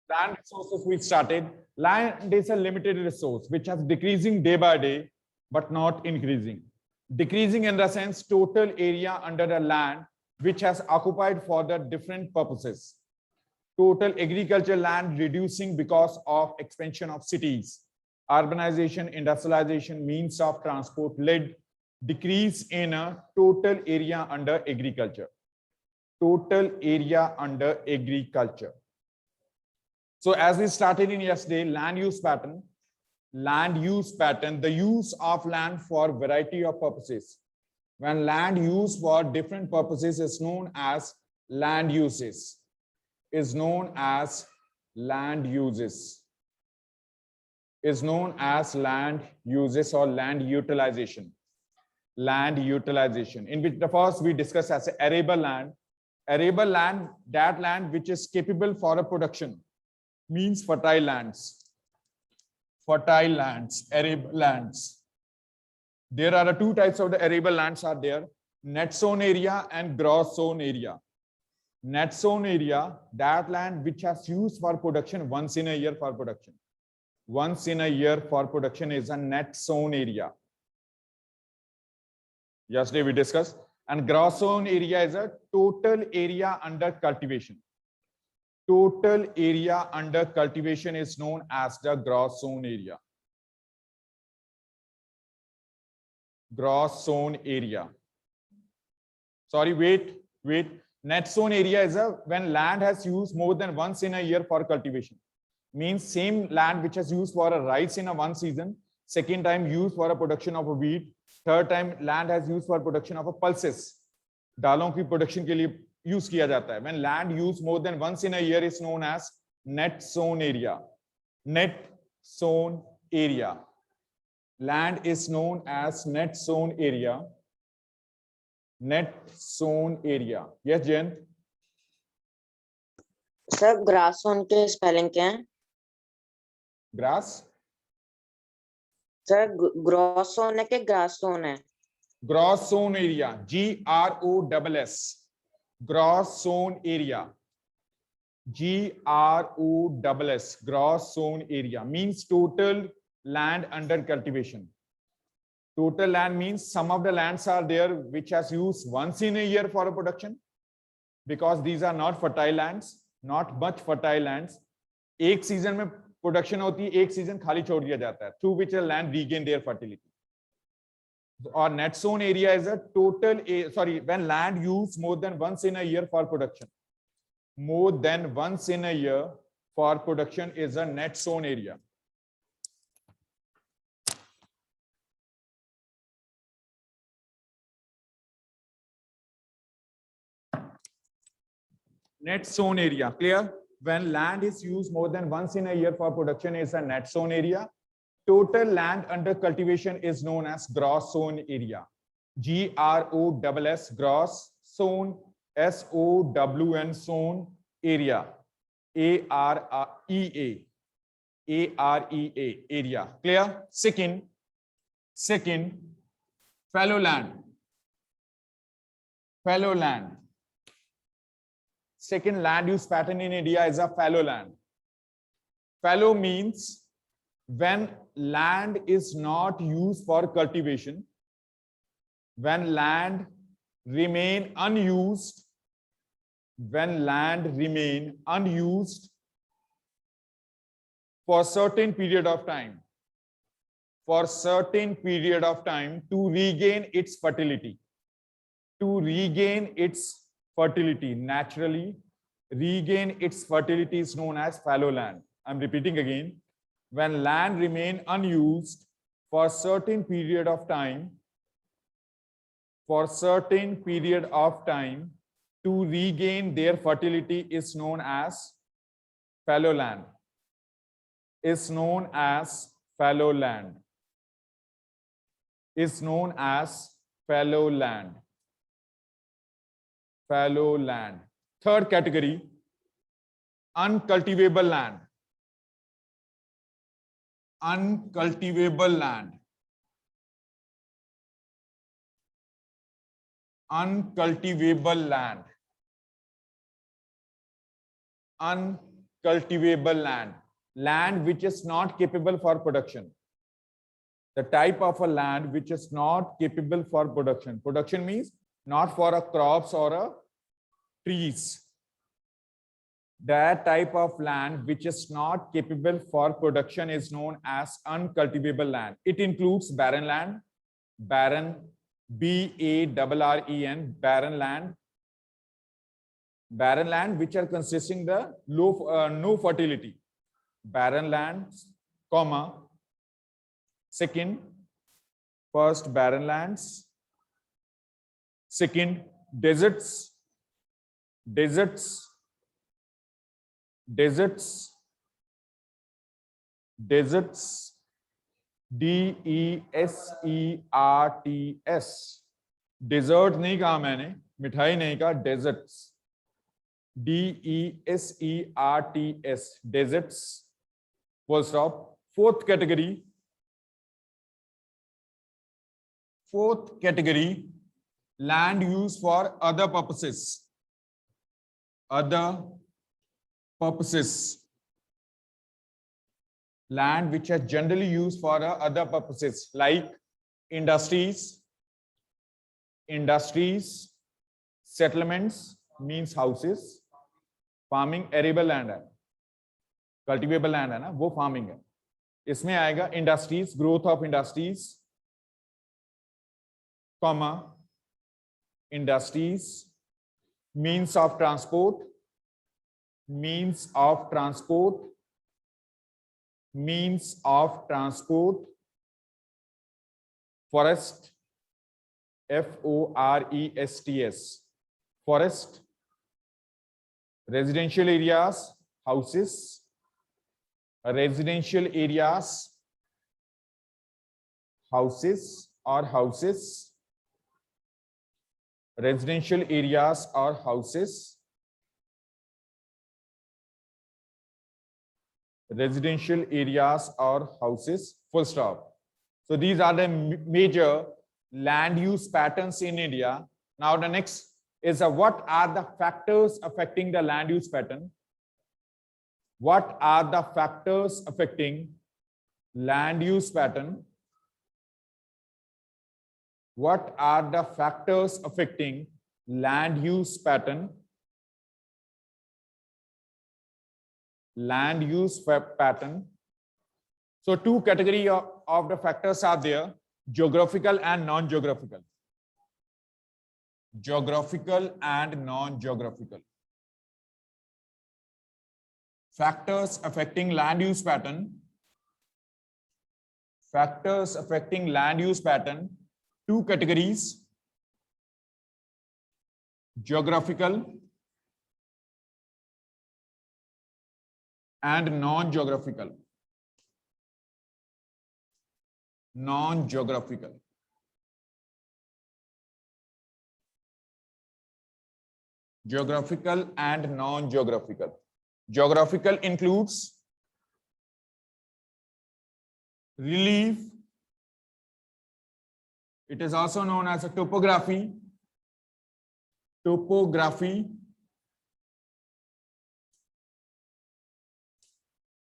Land resources we started. Land is a limited resource which has decreasing day by day, but not increasing. Decreasing in the sense total area under the land which has occupied for the different purposes. Total agricultural land reducing because of expansion of cities. Urbanization, industrialization, means of transport led decrease in a total area under agriculture. Total area under agriculture. So as we started in yesterday, land use pattern, the use of land for variety of purposes. When land used for different purposes is known as land uses, is known as land uses or land utilization. Land utilization, in which the first we discuss as arable land. Arable land, that land which is capable for a production, means fertile lands. Fertile lands, arable lands. There are two types of the arable lands are there: net sown area and gross sown area. Net sown area, that land which has used for production once in a year for production. Once in a year for production is a net sown area. Yesterday we discussed. And gross sown area is a total area under cultivation. Total area under cultivation is known as the gross sown area. Gross sown area. Sorry, wait. Net sown area is when land has used more than once in a year for cultivation. Means same land which has used for a rice in a one season, second time used for a production of a wheat, third time land has used for production of a pulses. दालों की production के लिए use किया जाता है. When land used more than once in a year is known as net sown area. Net sown area. Land is known as net sown area. Net sown area. Yes, Jen? Sir grass sown के spelling क्या है? Grass? Sir gross सोन है कि grass सोन है? Gross sown area. GROSS. Gross sown area. GROSS. Gross sown area means total land under cultivation. Total land means some of the lands are there which has used once in a year for a production, because these are not fertile lands, not much fertile lands. एक season में production होती है, एक season खाली छोड़ दिया जाता है, through which a land regain their fertility. Or net sown area is a total, when land used more than once in a year for production. More than once in a year for production is a net sown area. Net sown area, clear? When land is used more than once in a year for production is a net sown area. Total land under cultivation is known as gross sown area. GROSS, gross sown, SOWN, sown area. AREA, area. Clear? Second, fallow land. Fallow land. Second land use pattern in India is a fallow land. Fallow means when land is not used for cultivation, when land remain unused, for certain period of time, to regain its fertility, naturally regain its fertility is known as fallow land. I'm repeating again. When land remain unused for certain period of time, to regain their fertility is known as fallow land. Is known as fallow land. Fallow land. Third category, uncultivable land. Uncultivable land. Uncultivable land. cultivable land, land which is not capable for production. The type of a land which is not capable for production. Production means not for a crops or a trees. That type of land which is not capable for production is known as uncultivable land. It includes barren land, barren, BARREN, barren land which are consisting the no fertility. Barren lands, comma. Second, first barren lands. Second, deserts, deserts, deserts, deserts, DESERTS. Desert नहीं कहा मैंने, मिठाई नहीं कहा, deserts, DESERTS, deserts, full stop. Fourth category, land used for other purposes. Other purposes. Land which are generally used for other purposes like industries, settlements means houses, farming, arable land है, cultivable land है ना, वो farming है. इसमें आएगा industries, growth of industries, comma, industries, means of transport, means of transport, forest, FORESTS, forest, residential areas, houses, residential areas, houses or houses, residential areas or houses, residential areas or houses, full stop. So these are the major land use patterns in India. Now the next is what are the factors affecting the land use pattern? What are the factors affecting land use pattern? What are the factors affecting land use pattern? Land use pattern. So two categories of the factors are there: geographical and non-geographical. Geographical and non-geographical. Factors affecting land use pattern. Factors affecting land use pattern. Two categories: geographical and non-geographical. Non-geographical. Geographical and non-geographical. Geographical includes relief. It is also known as a topography. Topography.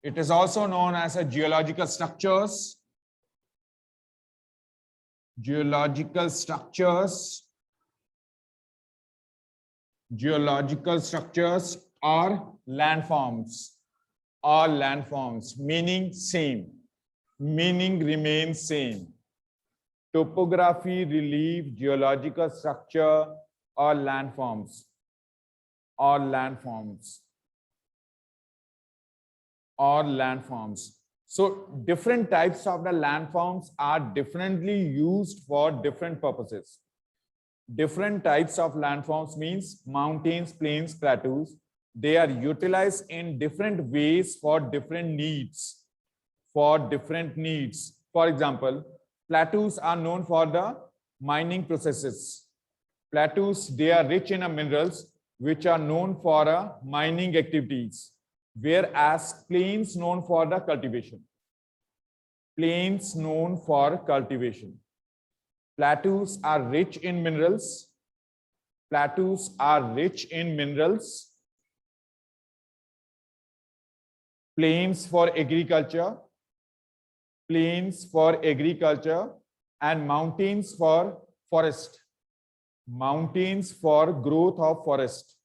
It is also known as a geological structures. Geological structures. Geological structures or landforms. All landforms, meaning same. Meaning remains same. Topography, relief, geological structure, or landforms. Or landforms. Or landforms. So different types of the landforms are differently used for different purposes. Different types of landforms means mountains, plains, plateaus. They are utilized in different ways for different needs. For different needs. For example, plateaus are known for the mining processes. Plateaus, they are rich in minerals which are known for mining activities. Whereas plains known for the cultivation. Plains known for cultivation. Plateaus are rich in minerals. Plateaus are rich in minerals. plains for agriculture, plains for agriculture, and mountains for forest, mountains for growth of forest.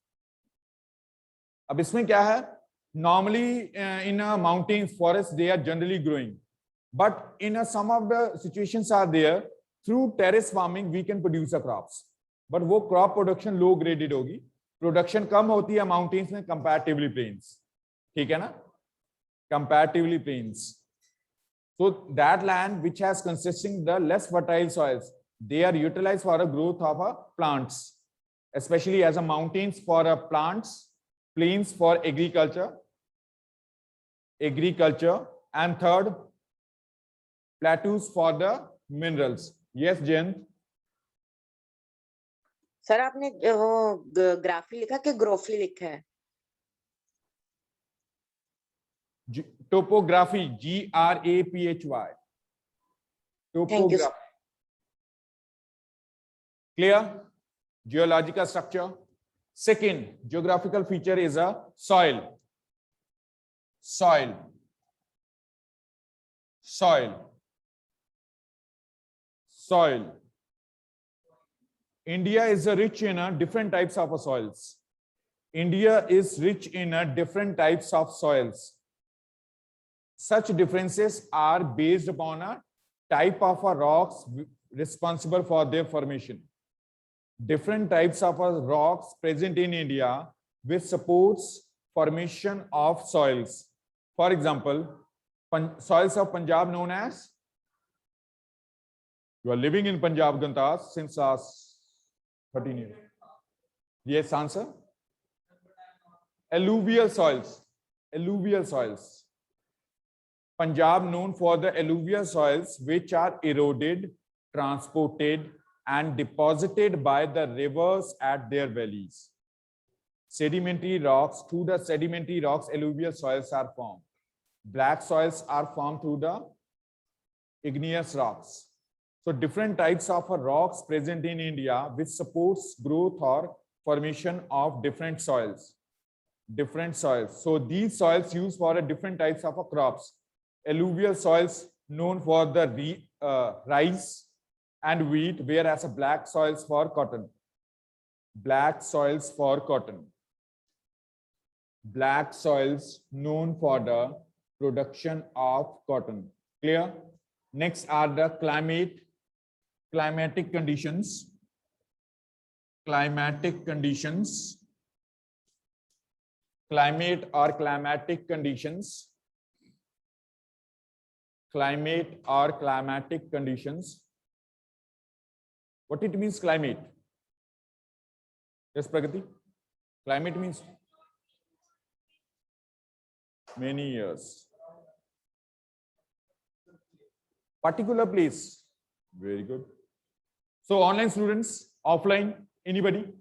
अब इसमें क्या है? Normally in a mountains forest they are generally growing, but in some of the situations are there through terrace farming we can produce a crops, but वो crop production low graded होगी, production कम होती है mountains में comparatively plains, ठीक है ना? Comparatively plains. So that land which has consisting the less fertile soils, they are utilized for a growth of plants, especially as a mountains for plants, plains for agriculture, and third, plateaus for the minerals. Yes, Jayant. Sir आपने वो graphy लिखा कि ग्रोफी लिखा है? Topography, GRAPHY. Topography. Clear? Geological structure. Second geographical feature is a soil. Soil. India is rich in different types of soils. India is rich in different types of soils. Such differences are based upon a type of rocks responsible for their formation. Different types of rocks present in India which supports formation of soils. For example, soils of Punjab known as, you are living in Punjab, Gantas, since last 13 years. Yes, answer. Alluvial soils. Alluvial soils. Punjab known for the alluvial soils which are eroded, transported, and deposited by the rivers at their valleys. Sedimentary rocks, through the sedimentary rocks, alluvial soils are formed. Black soils are formed through the igneous rocks. So different types of rocks present in India which supports growth or formation of different soils. So these soils used for different types of crops. Alluvial soils known for the rice and wheat, whereas black soils for cotton. Black soils known for the production of cotton. Clear? Next are the climatic conditions. Climate or climatic conditions. Climate or climatic conditions. What it means, climate? Yes, Pragati? Climate means many years. Particular place. Very good. So online students, offline, anybody?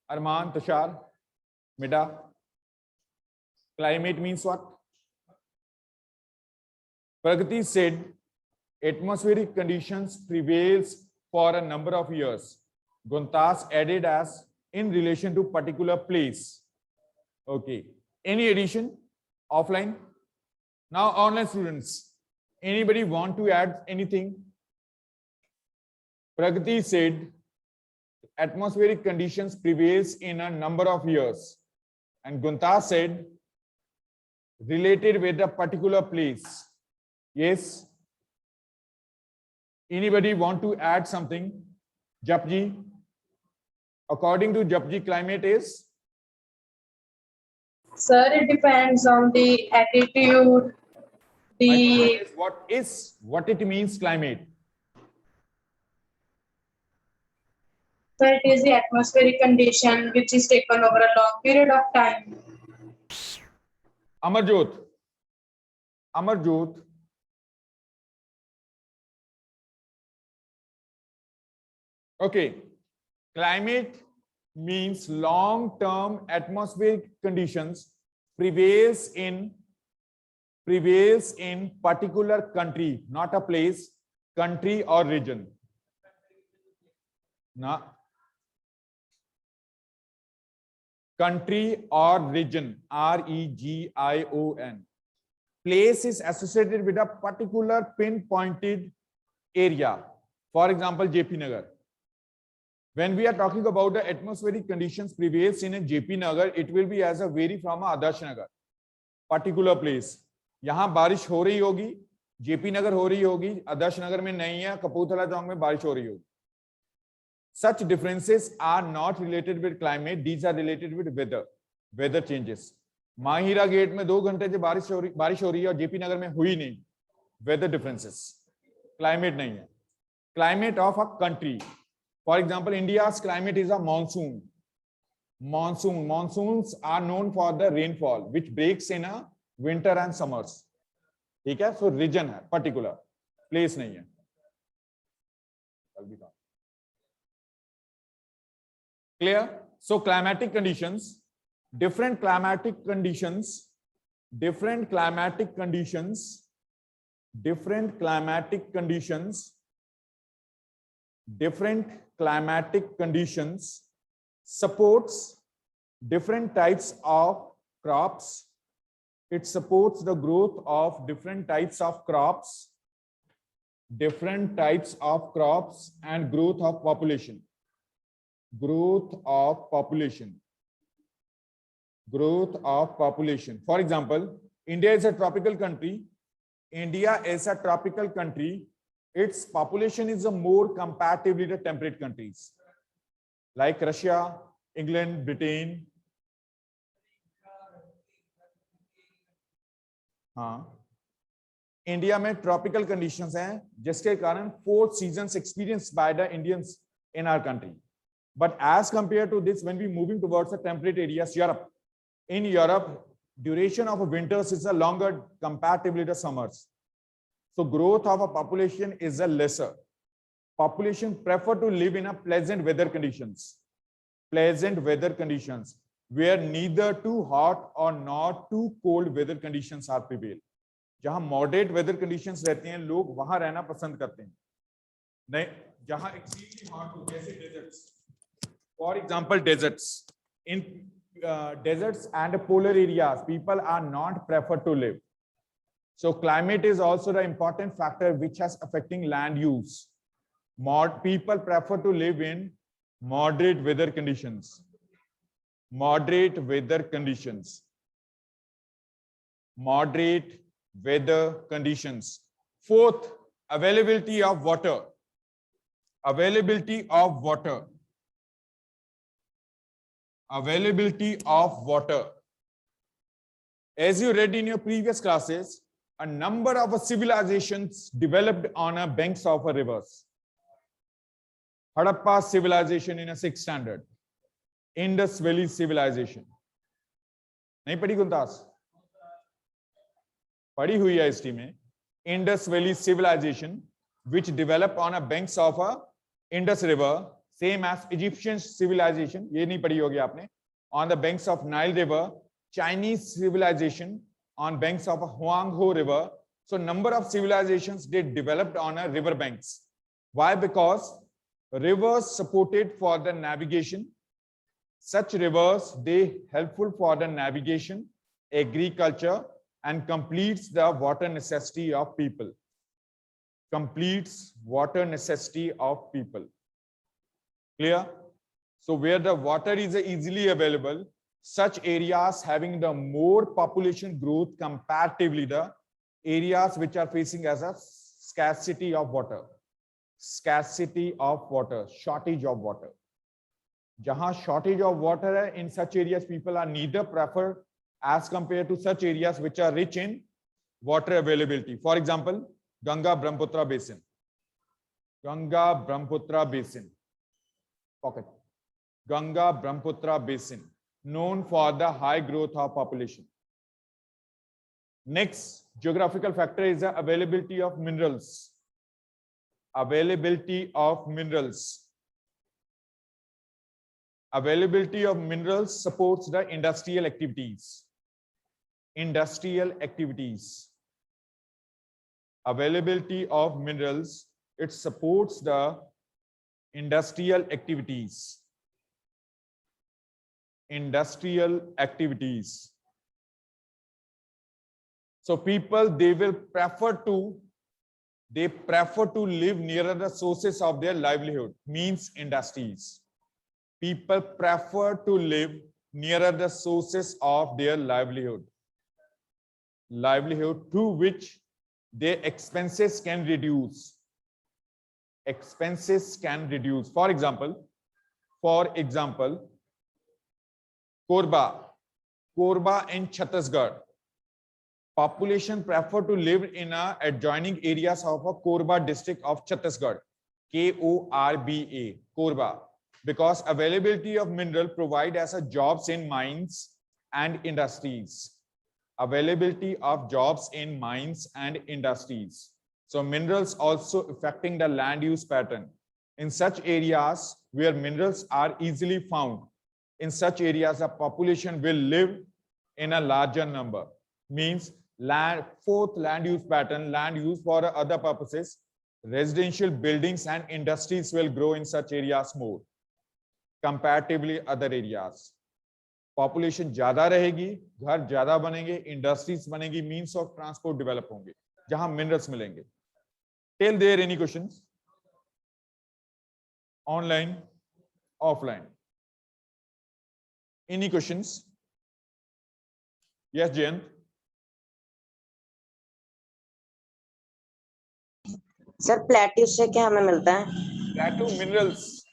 Arman, Tashar, Mida. Climate means what? Pragati said atmospheric conditions prevails for a number of years. Guntas added as in relation to particular place. Okay. Any addition? Offline? Now online students, anybody want to add anything? Pragati said atmospheric conditions prevails in a number of years. And Guntas said related with a particular place. Yes. Anybody want to add something? Japji. According to Japji, climate is? Sir, it depends on the attitude, What it means climate? Sir, it is the atmospheric condition which is taken over a long period of time. Amarjot. Okay. Climate means long-term atmospheric conditions prevails in particular country, not a place, country or region. Na. Country or region, region. place is associated with a particular pinpointed area. For example, JP Nagar. When we are talking about the atmospheric conditions prevails in a JP Nagar, it will be as a vary from a Adarsh Nagar, particular place. यहाँ बारिश हो रही होगी, JP Nagar हो रही होगी, आदर्श नगर में नहीं है, कपूरथला चौक में बारिश हो रही होगी. Such differences are not related with climate; these are related with weather changes. Mahira gate में 2 घंटे से बारिश हो रही है और JP नगर में हुई नहीं. Weather differences, climate नहीं है. Climate of a country. For example, India's climate is a monsoon. Monsoons are known for the rainfall, which breaks in a winter and summers. ठीक है? So region है, particular place नहीं है. Clear? So climatic conditions, different climatic conditions, different climatic conditions, different climatic conditions, different climatic conditions supports different types of crops. It supports the growth of different types of crops, different types of crops, and growth of population. Growth of population. Growth of population. For example, India is a tropical country. India is a tropical country. Its population is a more comparatively the temperate countries like Russia, England, Britain. हाँ, India में tropical conditions हैं जिसके कारण 4 seasons experienced by the Indians in our country. But as compared to this, when we moving towards the temperate areas, Europe, in Europe, duration of winters is a longer comparatively the summers. So growth of a population is a lesser. Population prefer to live in a pleasant weather conditions where neither too hot or not too cold weather conditions are prevail. जहां moderate weather conditions रहते हैं, लोग वहां रहना पसंद करते हैं. नहीं, जहां extremely hot हो, जैसे deserts. For example, deserts. In deserts and polar areas, people are not preferred to live. So climate is also the important factor which has affecting land use. People prefer to live in moderate weather conditions. Moderate weather conditions. Moderate weather conditions. Fourth, availability of water. Availability of water. Availability of water. As you read in your previous classes, a number of civilizations developed on the banks of rivers. Harappa civilization in a 6th standard. Indus Valley civilization. नहीं पढ़ी गुलदास? पढ़ी हुई है history में. Indus Valley civilization, which developed on a banks of a Indus River, same as Egyptian civilization. ये नहीं पढ़ी होगी आपने. On the banks of Nile River, Chinese civilization on banks of a Huanghe River. So number of civilizations they developed on a river banks. Why? Because rivers supported for the navigation. Such rivers, they helpful for the navigation, agriculture, and completes the water necessity of people. Completes water necessity of people. Clear? So where the water is easily available, such areas having the more population growth comparatively the areas which are facing as a scarcity of water. Scarcity of water, shortage of water. Jahan shortage of water hai, in such areas people are neither preferred as compared to such areas which are rich in water availability. For example, Ganga Brahmaputra basin. Ganga Brahmaputra basin. Pocket. Ganga Brahmaputra basin, known for the high growth of population. Next geographical factor is the availability of minerals. Availability of minerals. Availability of minerals supports the industrial activities. Industrial activities. Availability of minerals, it supports the industrial activities. Industrial activities. So people, they prefer to live nearer the sources of their livelihood, means industries. People prefer to live nearer the sources of their livelihood through which their expenses can reduce. For example, Korba in Chhattisgarh. Population prefer to live in adjoining areas of a Korba district of Chhattisgarh, Korba, Korba, because availability of mineral provide as a jobs in mines and industries. Availability of jobs in mines and industries. So minerals also affecting the land use pattern. In such areas where minerals are easily found, in such areas the population will live in a larger number. Means fourth land use pattern, land use for other purposes. Residential buildings and industries will grow in such areas more comparatively other areas. Population ज्यादा रहेगी, घर ज्यादा बनेंगे, industries बनेगी, means of transport develop होंगे जहां minerals मिलेंगे. Till there any questions? Online, offline, any questions? Yes Jayant. Sir plateau से क्या हमें मिलता है? Plateau minerals.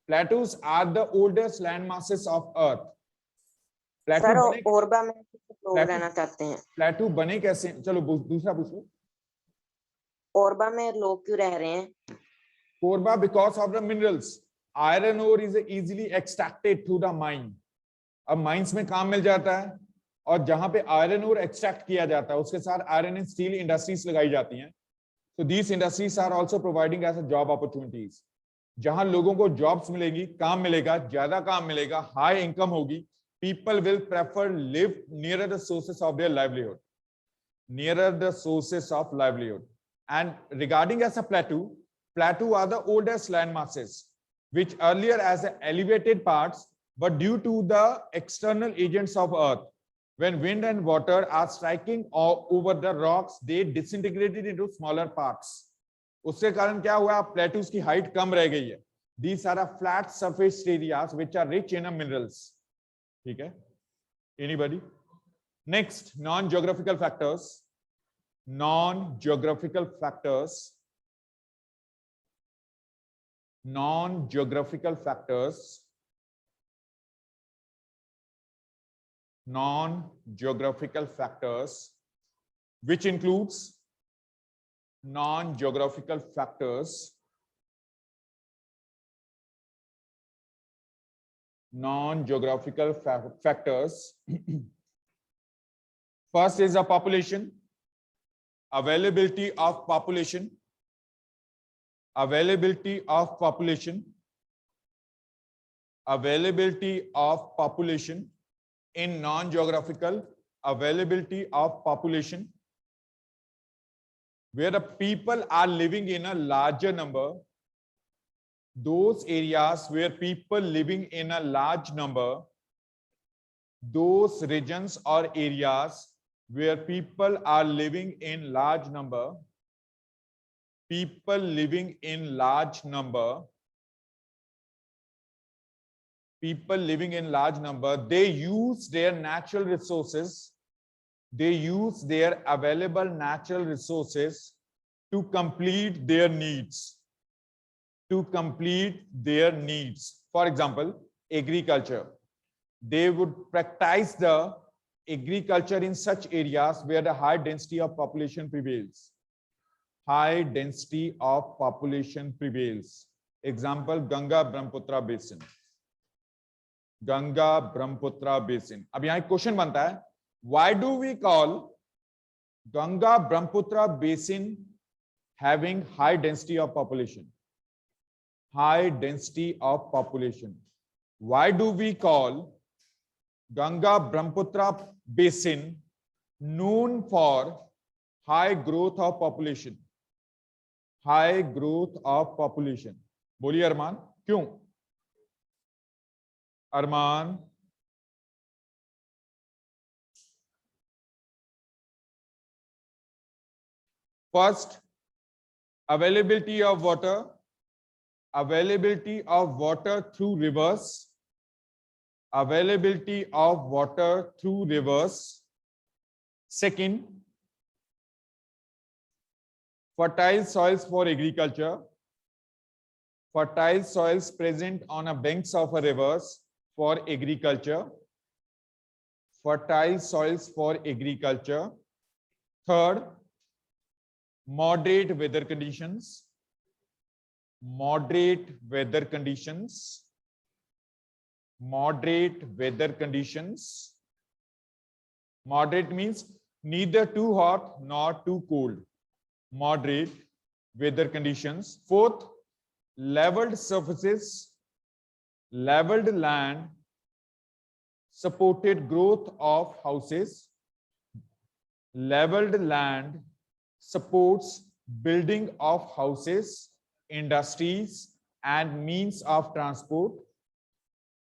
Plateaus are the oldest land masses of earth. Sir ओरबा में लोग रहना चाहते हैं. प्लेट्यू बने कैसे? चलो दूसरा पूछो. ओरबा में लोग क्यों रह रहे हैं? Korba because of the minerals. Iron ore is easily extracted through the mine. अब माइंस में काम मिल जाता है और जहां पे आयरन ओर एक्सट्रैक्ट किया जाता है उसके साथ आयरन एंड स्टील इंडस्ट्रीज लगाई जाती हैं. So these industries are also providing as a job opportunities. जहां लोगों को जॉब्स मिलेगी, काम मिलेगा, ज्यादा काम मिलेगा, हाई इनकम होगी, people will prefer live nearer the sources of their livelihood. Nearer the sources of livelihood. And regarding as a plateau are the oldest land masses, which earlier as elevated parts, but due to the external agents of earth, when wind and water are striking over the rocks, they disintegrated into smaller parts. उसके कारण क्या हुआ? Plateaus की height कम रह गई है. These are a flat surface areas which are rich in minerals. ठीक है? Anybody? Next, non-geographical factors. Non-geographical factors. Non-geographical factors. Non-geographical factors, which includes non-geographical factors. Non-geographical factors. First is the population, availability of population, availability of population, availability of population. In non-geographical, availability of population, where the people are living in a larger number. Those areas where people living in a large number, those regions or areas where people are living in large number, people living in large number, people living in large number, they use their natural resources, they use their available natural resources to complete their needs, to complete their needs. For example, agriculture. They would practice the agriculture in such areas where the high density of population prevails. High density of population prevails. Example, Ganga Brahmaputra basin. Ganga Brahmaputra basin. अब यहां एक question बनता है, why do we call Ganga Brahmaputra basin having high density of population? High density of population. Why do we call Ganga Brahmaputra basin known for high growth of population? High growth of population. बोलिए अरमान, क्यों? अरमान, First, availability of water through rivers, availability of water through rivers. Second, fertile soils for agriculture, fertile soils present on the banks of rivers for agriculture, fertile soils for agriculture. Third, moderate weather conditions, moderate weather conditions, moderate weather conditions. Moderate means neither too hot nor too cold. Moderate weather conditions. Fourth, leveled surfaces, leveled land, supported growth of houses. Leveled land supports building of houses, industries and means of transport.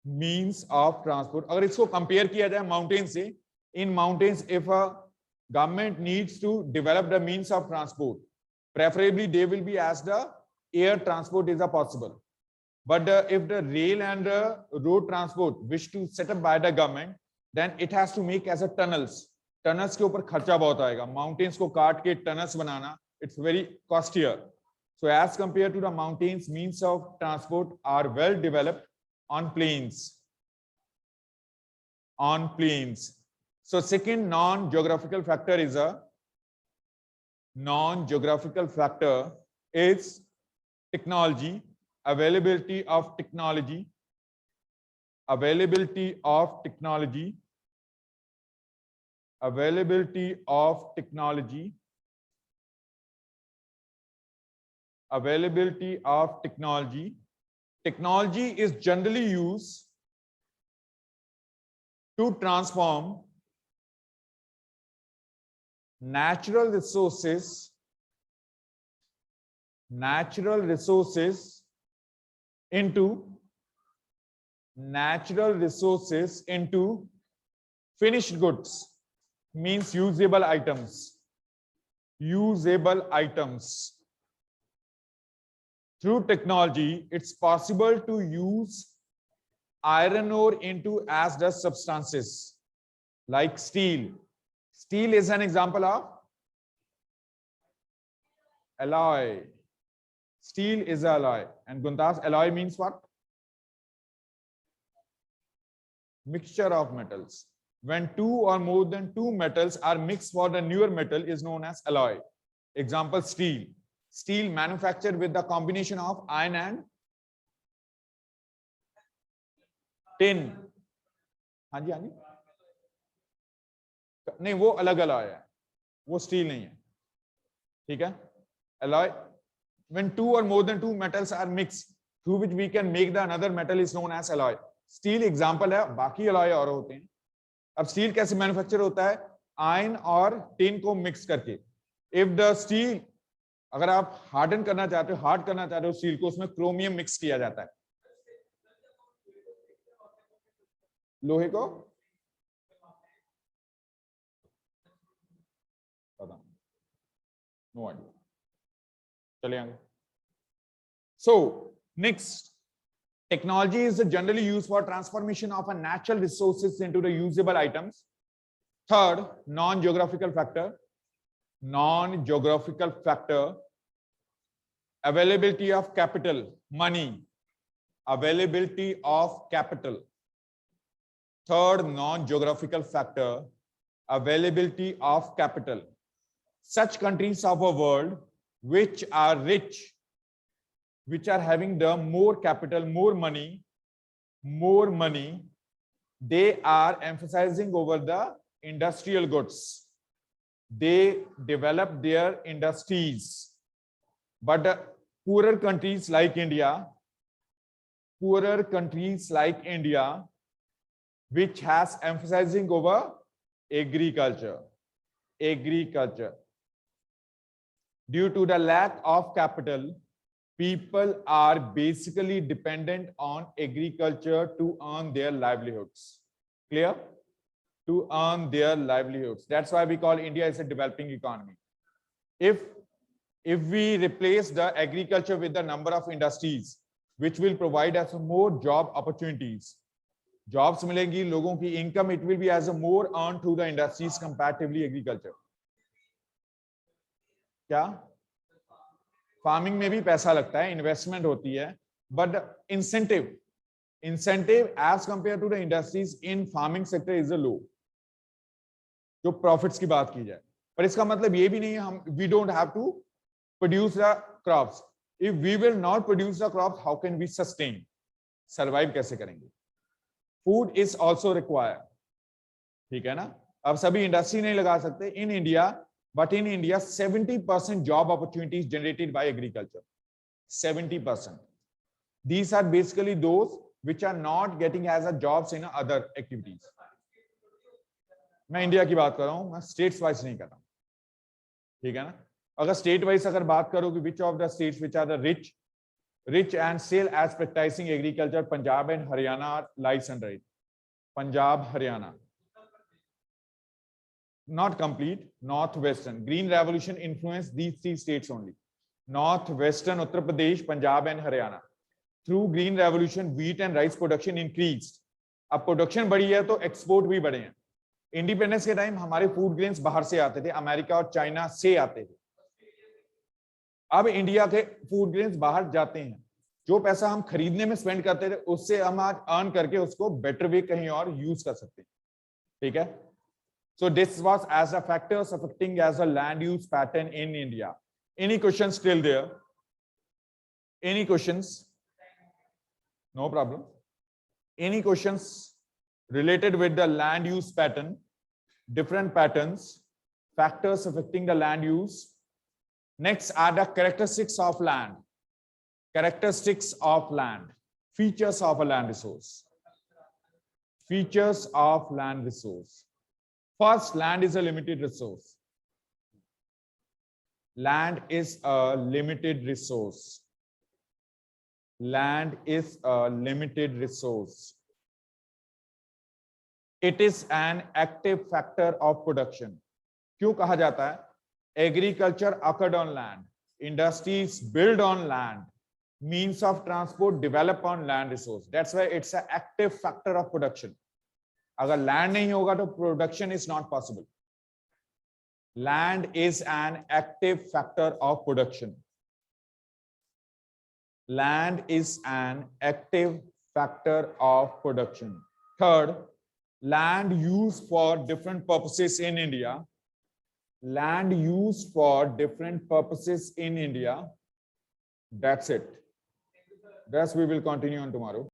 Means of transport. अगर इसको compare किया जाए mountain से, in mountains, if a government needs to develop the means of transport, preferably they will be as the air transport is a possible. But if the rail and road transport wish to set up by the government, then it has to make as a tunnels. Tunnels के ऊपर खर्चा बहुत आएगा. Mountains को काट के tunnels banana, it's very costlier. So as compared to the mountains, means of transport are well developed on plains. On plains. So second non-geographical factor is technology, availability of technology, availability of technology, availability of technology, availability of technology. Technology is generally used to transform natural resources into finished goods, means usable items. Through technology, it's possible to use iron ore into as the substances like steel. Steel is an example of alloy. Steel is alloy. And Guntas, alloy means what? Mixture of metals. When two or more than two metals are mixed for the newer metal is known as alloy. Example, steel. Steel manufactured with the combination of iron and tin. हाँ जी नहीं, वो अलग alloy है, वो steel नहीं है. ठीक है? Alloy, when two or more than two metals are mixed through which we can make the another metal is known as alloy. Steel example है, बाकी alloy और होते हैं. अब steel कैसे manufacture होता है? Iron और tin को mix करके. If the steel, अगर आप हार्डन करना चाहते हो, हार्ड करना चाहते हो स्टील को, उसमें क्रोमियम मिक्स किया जाता है. लोहे को पता नो आइडिया. चले आगे. So next, technology is generally used for transformation of a natural resources into the usable items. Third, non-geographical factor. Non-geographical factor, availability of capital, money, availability of capital. Third non-geographical factor, availability of capital. Such countries of a world which are rich, which are having the more capital, more money, they are emphasizing over the industrial goods. They develop their industries. But poorer countries like India, which has emphasizing over agriculture. Due to the lack of capital, people are basically dependent on agriculture to earn their livelihoods. Clear? To earn their livelihoods. That's why we call India as a developing economy. If if we replace the agriculture with the number of industries, which will provide us more job opportunities. Jobs मिलेंगी लोगों की income, it will be as a more earned through the industries comparatively agriculture. क्या farming में भी पैसा लगता है, investment होती है, but incentive as compare to the industries in farming sector is low, जो प्रॉफिट्स की बात की जाए. पर इसका मतलब ये भी नहीं है हम we don't have to produce the crops. If we will not produce the crops, how can we sustain, survive कैसे करेंगे? Food is also required. ठीक है ना. अब सभी इंडस्ट्री नहीं लगा सकते in India, but in India 70% job opportunities generated by agriculture. 70%. These are basically those which are not getting as a jobs in other activities. मैं इंडिया की बात कर रहा हूं, मैं स्टेट्स वाइज नहीं कर रहा हूं. ठीक है ना. अगर स्टेट वाइज अगर बात करो कि which of the states which are the rich and still as practicing agriculture, Punjab and Haryana are lies under it. Punjab, Haryana. Not complete. Northwestern. Green Revolution influenced these three states only. Northwestern, Uttar Pradesh, Punjab and Haryana. Through Green Revolution, wheat and rice production increased. अब production बढ़ी है तो export भी बढ़े हैं. Independence के time हमारे food grains बाहर से आते थे, अमेरिका और चाइना से आते थे. अब इंडिया के फूड ग्रेन्स बाहर जाते हैं. जो पैसा हम खरीदने में स्पेंड करते थे, उससे हम आज अर्न करके उसको बेटर वे कहीं और यूज कर सकते हैं. ठीक है. So this was as a factors affecting as a land use pattern in India. Any questions still there? Any questions? No problem. Any questions related with the land use pattern, different patterns, factors affecting the land use? Next are the characteristics of land. Characteristics of land. Features of a land resource. Features of land resource. First, land is a limited resource. Land is a limited resource. Land is a limited resource. It is an active factor of production. क्यों कहा जाता है? Agriculture occurred on land. Industries build on land. Means of transport develop on land resource. That's why it's an active factor of production. अगर land नहीं होगा तो production is not possible. Land is an active factor of production. Land is an active factor of production. Third, land use for different purposes in India. Land use for different purposes in India. That's it. Thus we will continue on tomorrow.